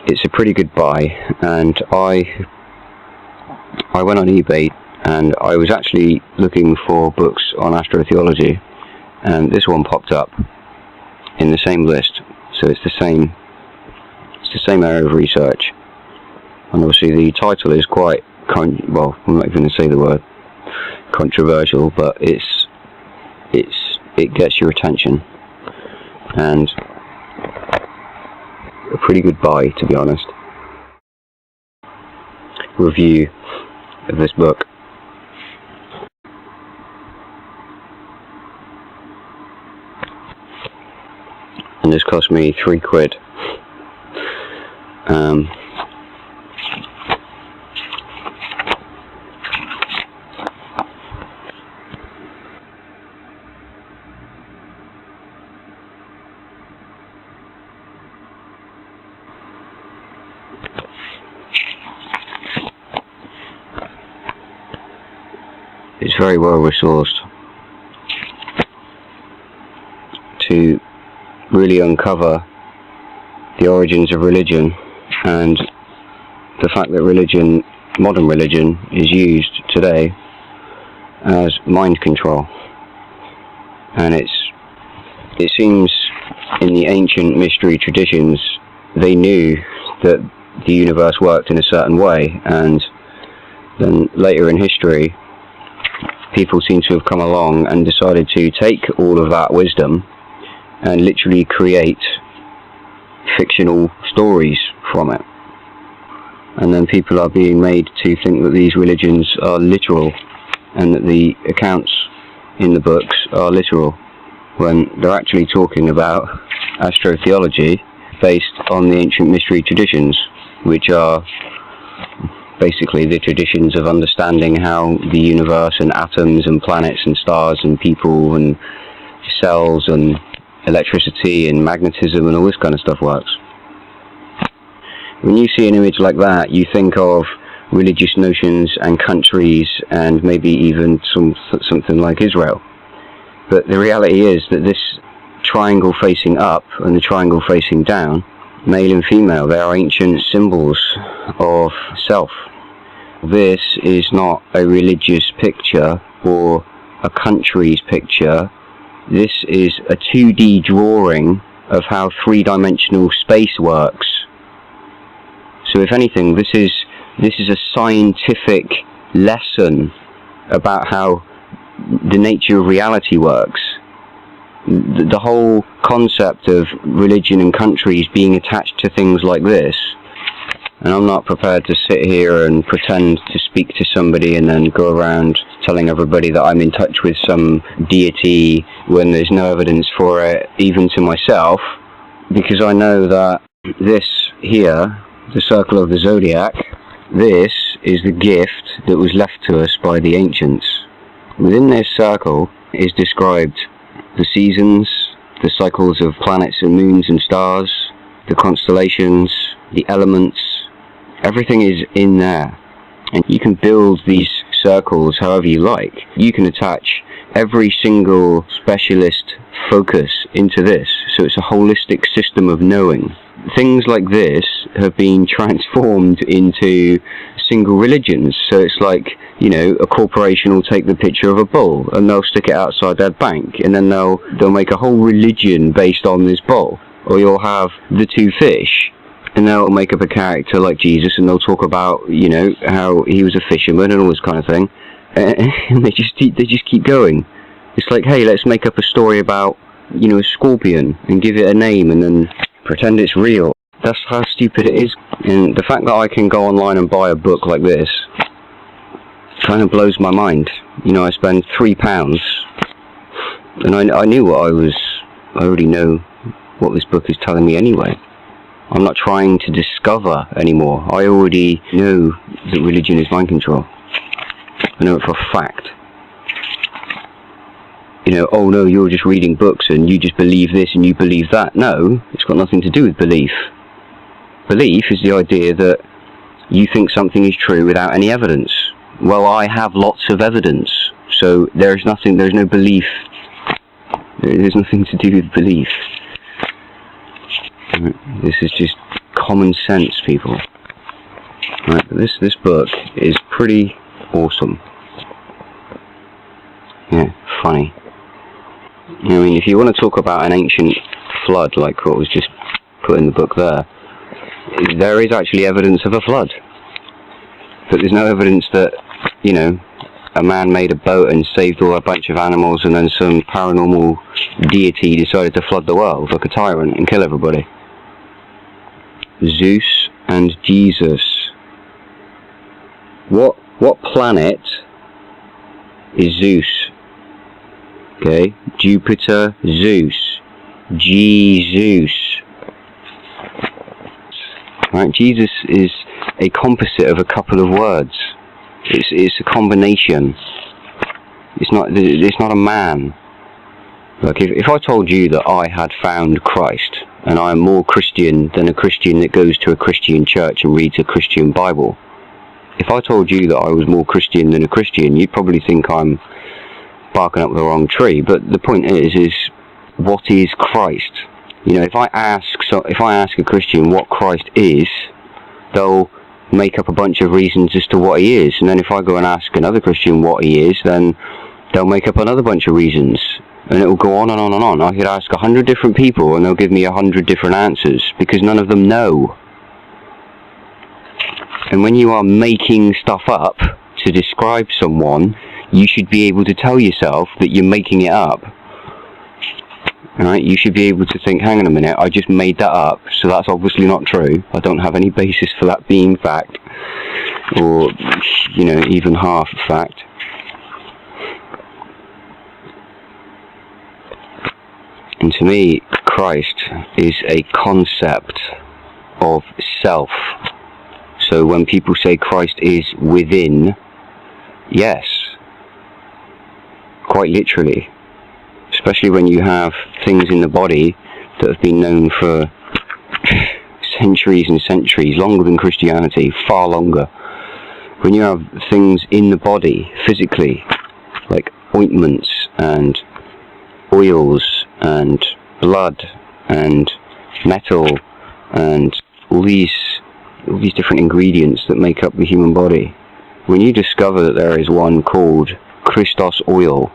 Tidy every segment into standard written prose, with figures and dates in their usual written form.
it's a pretty good buy, and I went on eBay and I was actually looking for books on astrotheology, and this one popped up in the same list. So it's the same area of research, and obviously the title is quite well, I'm not even going to say the word controversial, but it gets your attention, and a pretty good buy, to be honest. Review of this book. And this cost me £3. It's very well resourced to really uncover the origins of religion and the fact that religion, modern religion, is used today as mind control. And it seems in the ancient mystery traditions they knew that the universe worked in a certain way, and then later in history people seem to have come along and decided to take all of that wisdom and literally create fictional stories from it. And then people are being made to think that these religions are literal and that the accounts in the books are literal, when they're actually talking about astrotheology based on the ancient mystery traditions, which are basically the traditions of understanding how the universe and atoms and planets and stars and people and cells and electricity and magnetism and all this kind of stuff works. When you see an image like that, you think of religious notions and countries and maybe even something like Israel. But the reality is that this triangle facing up and the triangle facing down, male and female, they are ancient symbols of self. This is not a religious picture or a country's picture. This is a 2D drawing of how three-dimensional space works. So if anything, this is a scientific lesson about how the nature of reality works. The whole concept of religion and countries being attached to things like this. And I'm not prepared to sit here and pretend to speak to somebody and then go around telling everybody that I'm in touch with some deity when there's no evidence for it, even to myself, because I know that this here, the circle of the zodiac, this is the gift that was left to us by the ancients. Within this circle is described the seasons, the cycles of planets and moons and stars, the constellations, the elements. Everything is in there, and you can build these circles however you like. You can attach every single specialist focus into this, so it's a holistic system of knowing. Things like this have been transformed into single religions, so it's like, you know, a corporation will take the picture of a bull and they'll stick it outside their bank, and then they'll make a whole religion based on this bull. Or you'll have the two fish, and they'll make up a character like Jesus, and they'll talk about, you know, how he was a fisherman and all this kind of thing, and they just keep going. It's like, hey, let's make up a story about, you know, a scorpion and give it a name and then pretend it's real. That's how stupid it is. And the fact that I can go online and buy a book like this kind of blows my mind. You know, I spend £3, and I knew what I already know what this book is telling me anyway. I'm not trying to discover anymore. I already know that religion is mind control. I know it for a fact. You know, oh no, you're just reading books and you just believe this and you believe that. No, it's got nothing to do with belief. Belief is the idea that you think something is true without any evidence. Well, I have lots of evidence, so there's no belief. There's nothing to do with belief. This is just common sense, people. Right, this book is pretty awesome. Yeah, funny. I mean, if you want to talk about an ancient flood, like what was just put in the book there is actually evidence of a flood. But there's no evidence that, you know, a man made a boat and saved a bunch of animals, and then some paranormal deity decided to flood the world like a tyrant and kill everybody. Zeus and Jesus. What planet is Zeus? Okay, Jupiter, Zeus, Jesus. Right, Jesus is a composite of a couple of words. It's a combination. It's not a man. Like if I told you that I had found Christ and I'm more Christian than a Christian that goes to a Christian church and reads a Christian Bible, if I told you that I was more Christian than a Christian, you'd probably think I'm barking up the wrong tree. But the point is what is Christ? You know, if I ask a Christian what Christ is, they'll make up a bunch of reasons as to what he is, and then if I go and ask another Christian what he is, then they'll make up another bunch of reasons, and it will go on and on and on. I could ask 100 different people and they'll give me 100 different answers, because none of them know. And when you are making stuff up to describe someone, you should be able to tell yourself that you're making it up. Right? You should be able to think, hang on a minute, I just made that up, so that's obviously not true. I don't have any basis for that being fact, or, you know, even half fact. And to me, Christ is a concept of self. So when people say Christ is within, yes, quite literally. Especially when you have things in the body that have been known for centuries and centuries, longer than Christianity, far longer. When you have things in the body, physically, like ointments and oils and blood and metal and all these different ingredients that make up the human body, when you discover that there is one called Christos oil,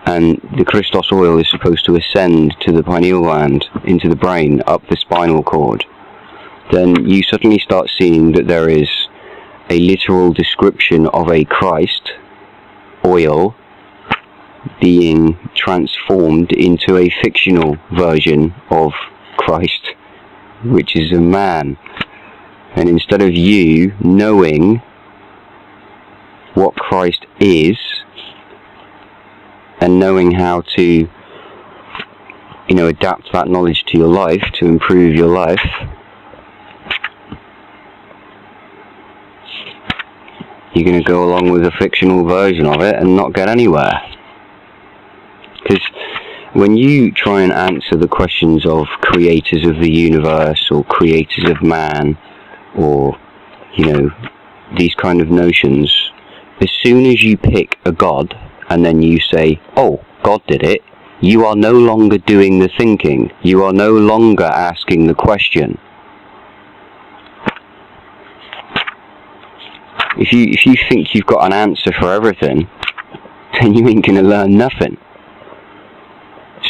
and the Christos oil is supposed to ascend to the pineal gland, into the brain, up the spinal cord, then you suddenly start seeing that there is a literal description of a Christ oil being transformed into a fictional version of Christ, which is a man. And instead of you knowing what Christ is, and knowing how to, you know, adapt that knowledge to your life, to improve your life, you're going to go along with a fictional version of it and not get anywhere. Because when you try and answer the questions of creators of the universe, or creators of man, or, you know, these kind of notions, as soon as you pick a god, and then you say, oh, God did it, you are no longer doing the thinking. You are no longer asking the question. If you think you've got an answer for everything, then you ain't going to learn nothing.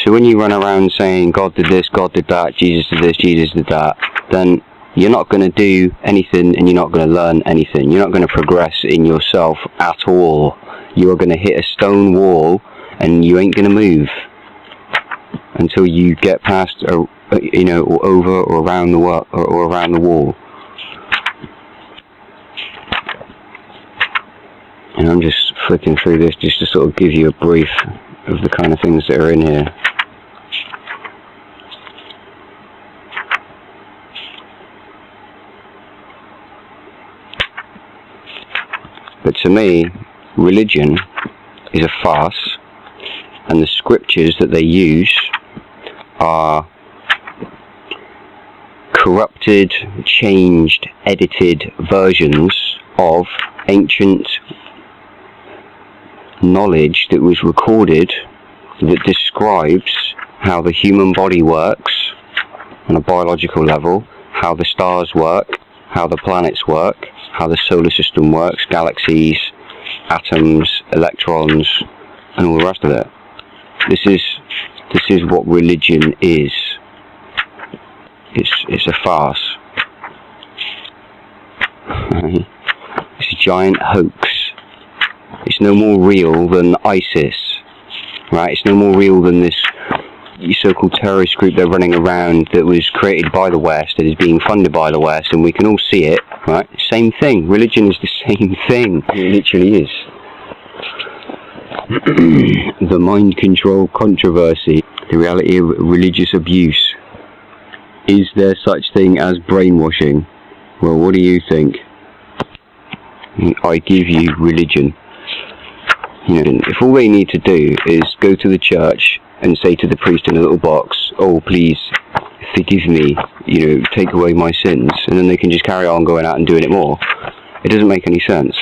So when you run around saying, God did this, God did that, Jesus did this, Jesus did that, then you're not going to do anything, and you're not going to learn anything. You're not going to progress in yourself at all. You are going to hit a stone wall, and you ain't going to move until you get past, you know, or over or around the wall, or around the wall. And I'm just flicking through this just to sort of give you a brief of the kind of things that are in here. But to me, religion is a farce, and the scriptures that they use are corrupted, changed, edited versions of ancient knowledge that was recorded, that describes how the human body works on a biological level, how the stars work, how the planets work, how the solar system works, galaxies, atoms, electrons, and all the rest of it. This is what religion is. It's a farce. It's a giant hoax. It's no more real than ISIS, right? It's no more real than this so-called terrorist group they're running around that was created by the West, that is being funded by the West, and we can all see it, right? Same thing. Religion is the same thing. It literally is. The mind control controversy, the reality of religious abuse. Is there such thing as brainwashing? Well, what do you think? I give you religion. You know, if all they need to do is go to the church and say to the priest in a little box, oh please forgive me, you know, take away my sins, and then they can just carry on going out and doing it more. It doesn't make any sense,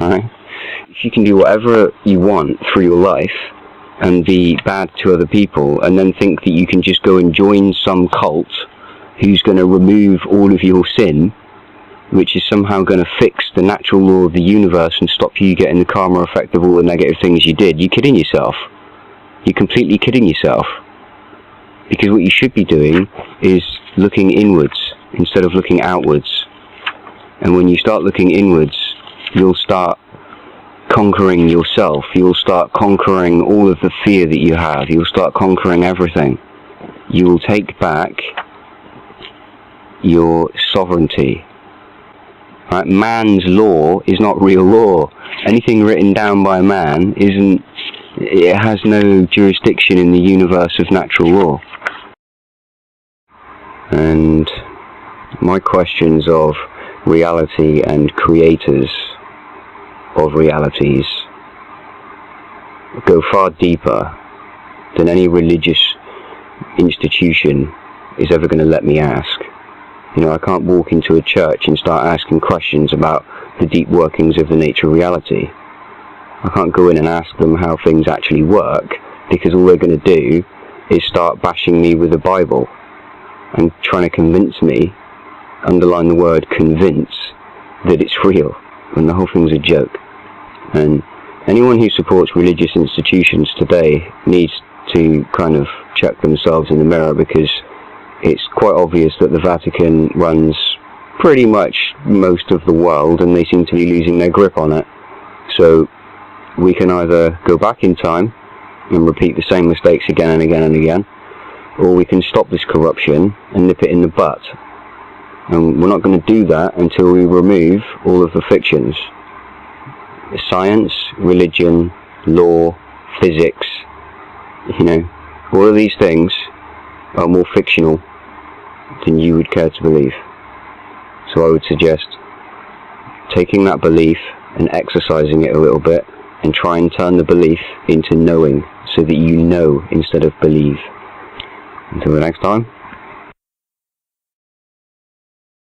right? If you can do whatever you want through your life and be bad to other people, and then think that you can just go and join some cult who's going to remove all of your sin, which is somehow going to fix the natural law of the universe and stop you getting the karma effect of all the negative things you did, you're kidding yourself. You're completely kidding yourself. Because what you should be doing is looking inwards instead of looking outwards. And when you start looking inwards, you'll start conquering yourself. You'll start conquering all of the fear that you have. You'll start conquering everything. You will take back your sovereignty. Right? Man's law is not real law. Anything written down by man isn't. It has no jurisdiction in the universe of natural law. And my questions of reality and creators of realities go far deeper than any religious institution is ever going to let me ask. You know, I can't walk into a church and start asking questions about the deep workings of the nature of reality. I can't go in and ask them how things actually work, because all they're going to do is start bashing me with the Bible and trying to convince me, underline the word convince, that it's real, when the whole thing's a joke. And anyone who supports religious institutions today needs to kind of check themselves in the mirror, because it's quite obvious that the Vatican runs pretty much most of the world, and they seem to be losing their grip on it. So we can either go back in time and repeat the same mistakes again and again and again, or we can stop this corruption and nip it in the butt. And we're not going to do that until we remove all of the fictions. Science, religion, law, physics, you know, all of these things are more fictional than you would care to believe. So I would suggest taking that belief and exercising it a little bit, and try and turn the belief into knowing, so that you know instead of believe. Until the next time.